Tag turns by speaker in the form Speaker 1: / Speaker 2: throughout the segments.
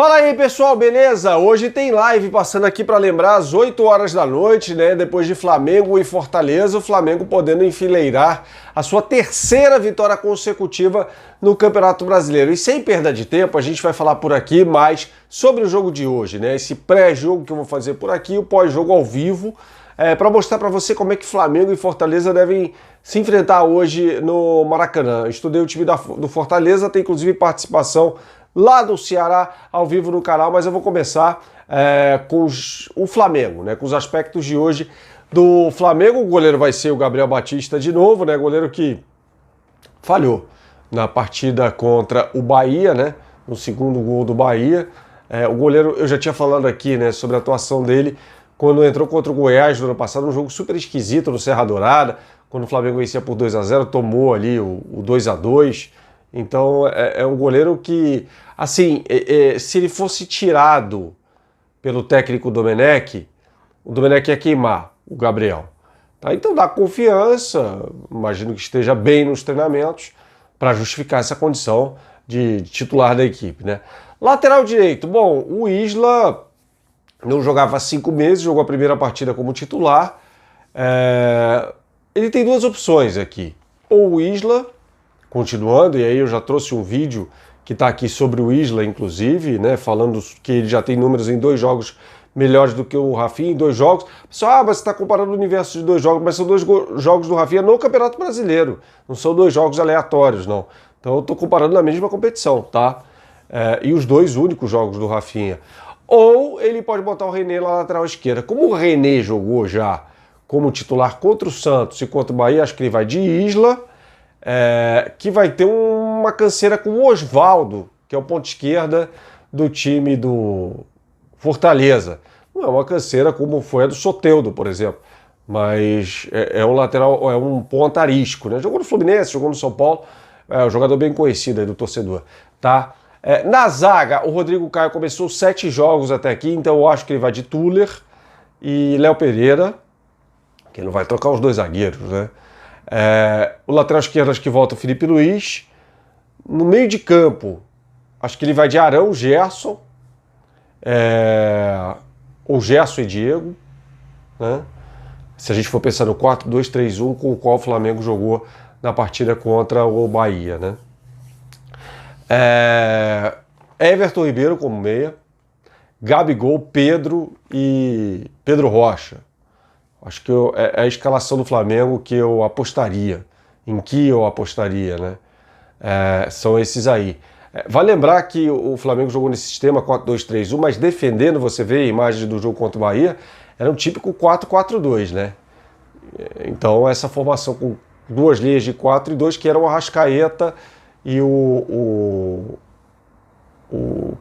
Speaker 1: Fala aí pessoal, beleza? Hoje tem live passando aqui para lembrar às 8 horas da noite, né? Depois de Flamengo e Fortaleza, o Flamengo podendo enfileirar a sua terceira vitória consecutiva no Campeonato Brasileiro. E sem perda de tempo, a gente vai falar por aqui mais sobre o jogo de hoje, né? Esse pré-jogo que eu vou fazer por aqui, o pós-jogo ao vivo, para mostrar para você como é que Flamengo e Fortaleza devem se enfrentar hoje no Maracanã. Eu estudei o time do Fortaleza, tem inclusive participação lá do Ceará, ao vivo no canal, mas eu vou começar com o Flamengo, né? Com os aspectos de hoje do Flamengo. O goleiro vai ser o Gabriel Batista de novo, né? Goleiro que falhou na partida contra o Bahia, né? No segundo gol do Bahia. O goleiro, eu já tinha falado aqui, né, sobre a atuação dele quando entrou contra o Goiás no ano passado, um jogo super esquisito no Serra Dourada, quando o Flamengo vencia por 2-0, tomou ali o 2-2. Então é um goleiro que, assim, se ele fosse tirado pelo técnico Domenech, o Domenech ia queimar o Gabriel. Tá? Então dá confiança, imagino que esteja bem nos treinamentos, para justificar essa condição de titular da equipe, né? Lateral direito, bom, o Isla não jogava há 5 meses, jogou a primeira partida como titular. Ele tem duas opções aqui, ou o Isla, continuando, e aí eu já trouxe um vídeo que está aqui sobre o Isla, inclusive, né, falando que ele já tem números em 2 jogos melhores do que o Rafinha, em 2 jogos. Pessoal, mas você está comparando o universo de 2 jogos, mas são 2 jogos do Rafinha no Campeonato Brasileiro, não são 2 jogos aleatórios, não. Então eu estou comparando na mesma competição, tá? E os 2 únicos jogos do Rafinha. Ou ele pode botar o René na lateral esquerda. Como o René jogou já como titular contra o Santos e contra o Bahia, acho que ele vai de Isla, que vai ter uma canseira com o Osvaldo, que é o ponto esquerda do time do Fortaleza. Não é uma canseira como foi a do Soteldo, por exemplo, mas é um lateral, é um ponta arisco, né? Jogou no Fluminense, jogou no São Paulo, é um jogador bem conhecido aí do torcedor, tá? Na zaga, o Rodrigo Caio começou 7 jogos até aqui, então eu acho que ele vai de Tuller e Léo Pereira, que não vai trocar os 2 zagueiros, né? O lateral esquerdo acho que volta o Felipe Luiz. No meio de campo, acho que ele vai de Arão, Gerson, ou Gerson e Diego, né? Se a gente for pensar no 4-2-3-1 com o qual o Flamengo jogou na partida contra o Bahia, né? Everton Ribeiro como meia, Gabigol, Pedro e Pedro Rocha. Acho que é a escalação do Flamengo que eu apostaria, né? São esses aí. Vale lembrar que o Flamengo jogou nesse sistema 4-2-3-1, mas defendendo, você vê a imagem do jogo contra o Bahia, era um típico 4-4-2, né? Então essa formação com 2 linhas de 4 e 2, que eram o Arrascaeta e o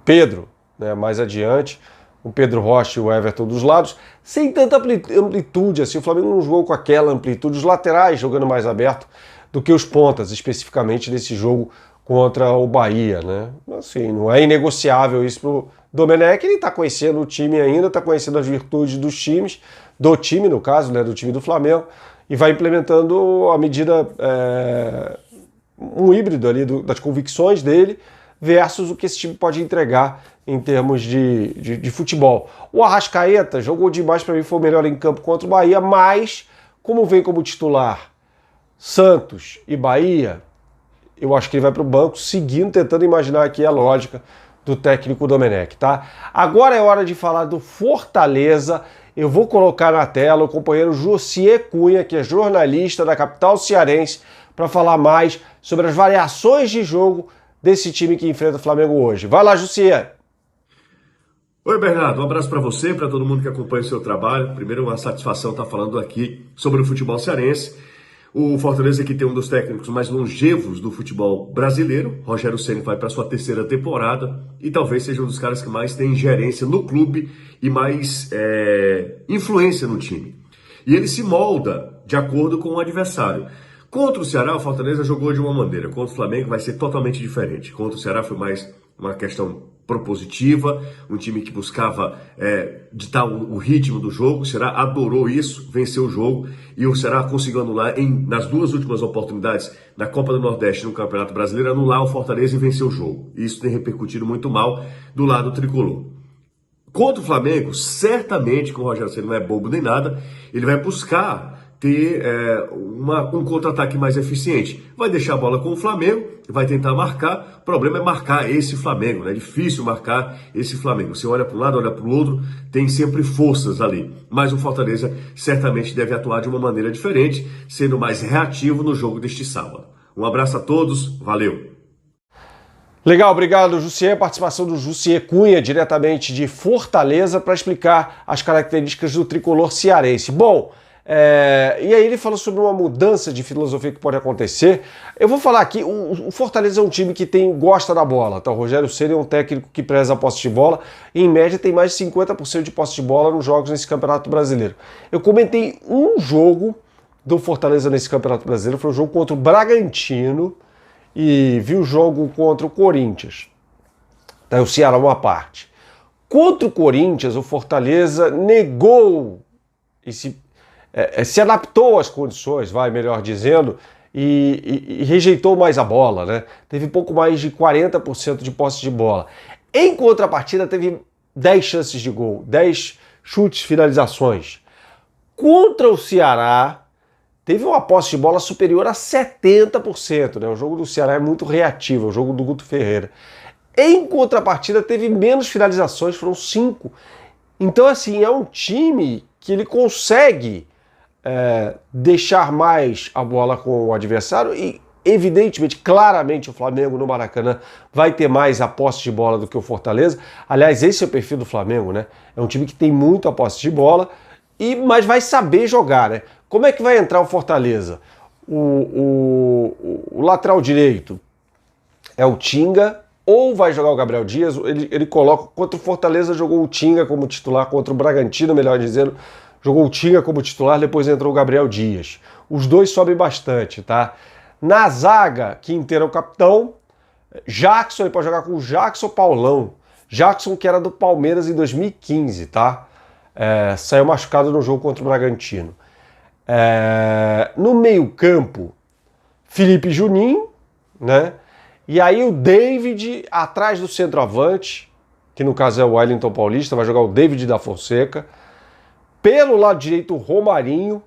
Speaker 1: Pedro, né, mais adiante, o Pedro Rocha e o Everton dos lados, sem tanta amplitude, assim, o Flamengo não jogou com aquela amplitude, os laterais jogando mais aberto do que os pontas, especificamente nesse jogo contra o Bahia, né? Assim, não é inegociável isso pro Domenech, ele está conhecendo o time ainda, está conhecendo as virtudes dos times, do time no caso, né, do time do Flamengo, e vai implementando à medida um híbrido ali das convicções dele versus o que esse time pode entregar em termos de futebol. O Arrascaeta jogou demais, para mim foi o melhor em campo contra o Bahia, mas como vem como titular Santos e Bahia, eu acho que ele vai para o banco, tentando imaginar aqui a lógica do técnico Domenech, tá? Agora é hora de falar do Fortaleza. Eu vou colocar na tela o companheiro Josier Cunha, que é jornalista da capital cearense, para falar mais sobre as variações de jogo desse time que enfrenta o Flamengo hoje. Vai lá, Josier!
Speaker 2: Oi, Bernardo, um abraço para você, para todo mundo que acompanha o seu trabalho. Primeiro, uma satisfação estar falando aqui sobre o futebol cearense. O Fortaleza aqui tem um dos técnicos mais longevos do futebol brasileiro. Rogério Ceni vai para sua 3ª temporada e talvez seja um dos caras que mais tem gerência no clube e mais influência no time. E ele se molda de acordo com o adversário. Contra o Ceará, o Fortaleza jogou de uma maneira. Contra o Flamengo vai ser totalmente diferente. Contra o Ceará foi mais uma questão propositiva, um time que buscava ditar o ritmo do jogo. O Ceará adorou isso, venceu o jogo, e o Ceará conseguiu anular nas duas últimas oportunidades, na Copa do Nordeste e no Campeonato Brasileiro, anular o Fortaleza e vencer o jogo. Isso tem repercutido muito mal do lado tricolor. Contra o Flamengo, certamente, que o Rogério Ceni não é bobo nem nada, ele vai buscar ter um contra-ataque mais eficiente. Vai deixar a bola com o Flamengo, vai tentar marcar. O problema é marcar esse Flamengo, né? É difícil marcar esse Flamengo. Você olha para um lado, olha para o outro, tem sempre forças ali. Mas o Fortaleza certamente deve atuar de uma maneira diferente, sendo mais reativo no jogo deste sábado. Um abraço a todos, valeu!
Speaker 1: Legal, obrigado, Jussier. Participação do Jussier Cunha, diretamente de Fortaleza, para explicar as características do tricolor cearense. Bom, e aí ele falou sobre uma mudança de filosofia que pode acontecer. Eu vou falar aqui, o Fortaleza é um time que gosta da bola, tá? O Rogério Ceni é um técnico que preza a posse de bola, e em média tem mais de 50% de posse de bola nos jogos nesse Campeonato Brasileiro. Eu comentei um jogo do Fortaleza nesse Campeonato Brasileiro, foi um jogo contra o Bragantino, e vi o jogo contra o Corinthians. Tá, o Ceará uma parte. Contra o Corinthians, o Fortaleza negou e se adaptou às condições, melhor dizendo, e rejeitou mais a bola, né? Teve pouco mais de 40% de posse de bola. Em contrapartida, teve 10 chances de gol, 10 chutes, finalizações. Contra o Ceará, teve uma posse de bola superior a 70%, né? O jogo do Ceará é muito reativo, o jogo do Guto Ferreira. Em contrapartida, teve menos finalizações, foram 5. Então, assim, é um time que ele consegue deixar mais a bola com o adversário e, evidentemente, claramente, o Flamengo no Maracanã vai ter mais a posse de bola do que o Fortaleza. Aliás, esse é o perfil do Flamengo, né? É um time que tem muito a posse de bola, mas vai saber jogar, né? Como é que vai entrar o Fortaleza? O lateral direito é o Tinga, ou vai jogar o Gabriel Dias? Ele coloca, contra o Fortaleza jogou o Tinga como titular, contra o Bragantino, melhor dizendo, jogou o Tinga como titular, depois entrou o Gabriel Dias. Os dois sobem bastante, tá? Na zaga, Quinteiro é o capitão, Jackson, ele pode jogar com o Jackson ou Paulão. Jackson, que era do Palmeiras em 2015, tá? Saiu machucado no jogo contra o Bragantino. No meio-campo, Felipe Juninho, né? E aí o David atrás do centroavante, que no caso é o Wellington Paulista, vai jogar o David da Fonseca. Pelo lado direito, o Romarinho,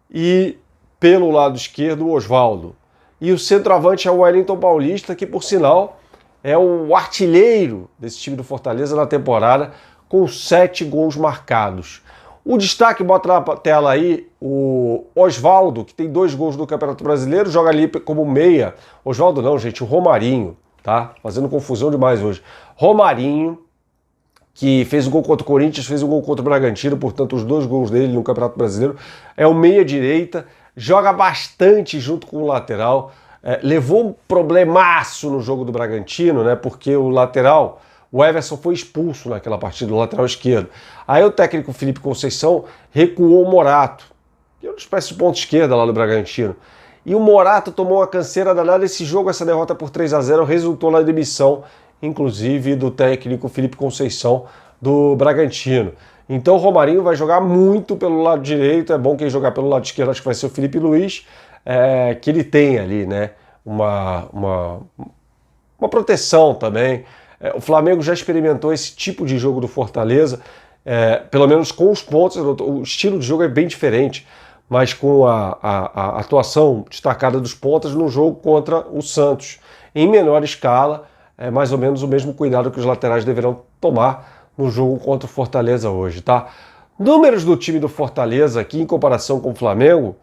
Speaker 1: e pelo lado esquerdo, o Osvaldo. E o centroavante é o Wellington Paulista, que por sinal é o artilheiro desse time do Fortaleza na temporada, com 7 gols marcados. O destaque, bota na tela aí, o Osvaldo, que tem 2 gols no Campeonato Brasileiro, joga ali como meia. Osvaldo não, gente, o Romarinho, tá? Fazendo confusão demais hoje. Romarinho, que fez um gol contra o Corinthians, fez um gol contra o Bragantino, portanto os 2 gols dele no Campeonato Brasileiro. É o meia-direita, joga bastante junto com o lateral. Levou um problemaço no jogo do Bragantino, né? Porque o lateral... O Everson foi expulso naquela partida, do lateral esquerdo. Aí o técnico Felipe Conceição recuou o Morato, que é uma espécie de ponta esquerda lá do Bragantino. E o Morato tomou uma canseira danada. Esse jogo, essa derrota por 3-0, resultou na demissão, inclusive, do técnico Felipe Conceição do Bragantino. Então o Romarinho vai jogar muito pelo lado direito. É bom quem jogar pelo lado esquerdo, acho que vai ser o Felipe Luiz, que ele tem ali, né, uma proteção também. O Flamengo já experimentou esse tipo de jogo do Fortaleza, pelo menos com os pontos. O estilo de jogo é bem diferente, mas com a atuação destacada dos pontas no jogo contra o Santos. Em menor escala, é mais ou menos o mesmo cuidado que os laterais deverão tomar no jogo contra o Fortaleza hoje, tá? Números do time do Fortaleza aqui em comparação com o Flamengo,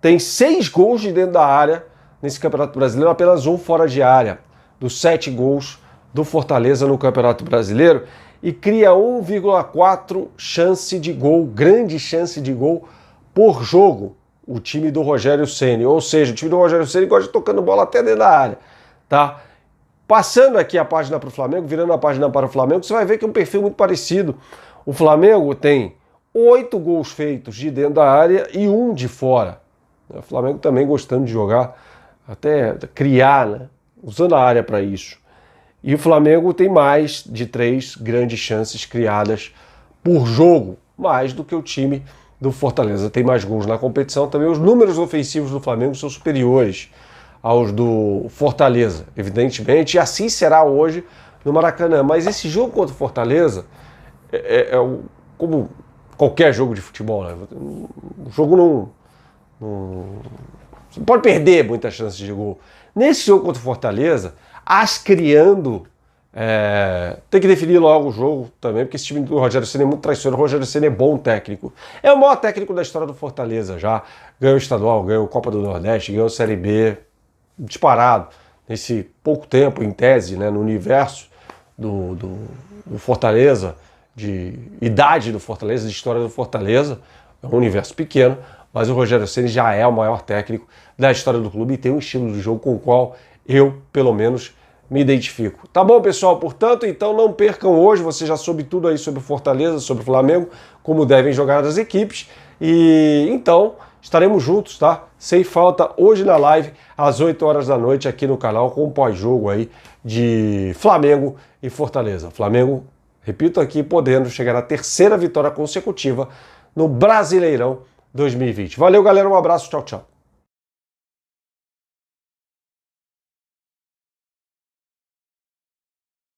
Speaker 1: tem 6 gols de dentro da área nesse Campeonato Brasileiro, apenas 1 fora de área, dos 7 gols do Fortaleza no Campeonato Brasileiro, e cria 1,4 chance de gol, grande chance de gol por jogo, o time do Rogério Ceni. Ou seja, o time do Rogério Ceni gosta de tocando bola até dentro da área, tá? Passando aqui a página para o Flamengo, virando a página para o Flamengo, você vai ver que é um perfil muito parecido. O Flamengo tem 8 gols feitos de dentro da área e 1 de fora. O Flamengo também gostando de jogar, até criar, né? Usando a área para isso. E o Flamengo tem mais de 3 grandes chances criadas por jogo, mais do que o time do Fortaleza. Tem mais gols na competição, também os números ofensivos do Flamengo são superiores aos do Fortaleza, evidentemente, e assim será hoje no Maracanã. Mas esse jogo contra o Fortaleza como qualquer jogo de futebol, né? O jogo não você não pode perder muitas chances de gol. Nesse jogo contra o Fortaleza, as criando, tem que definir logo o jogo também, porque esse time do Rogério Ceni é muito traiçoeiro. O Rogério Ceni é bom técnico. É o maior técnico da história do Fortaleza já. Ganhou o estadual, ganhou a Copa do Nordeste, ganhou a Série B, disparado. Nesse pouco tempo, em tese, né, no universo do Fortaleza, de idade do Fortaleza, de história do Fortaleza, é um universo pequeno, mas o Rogério Ceni já é o maior técnico da história do clube e tem um estilo de jogo com o qual eu, pelo menos, me identifico. Tá bom, pessoal? Portanto, então não percam hoje, você já soube tudo aí sobre o Fortaleza, sobre o Flamengo, como devem jogar as equipes, e então estaremos juntos, tá? Sem falta, hoje na live, às 8 horas da noite, aqui no canal, com o pós-jogo aí de Flamengo e Fortaleza. Flamengo, repito aqui, podendo chegar à 3ª vitória consecutiva no Brasileirão 2020. Valeu, galera, um abraço, tchau, tchau.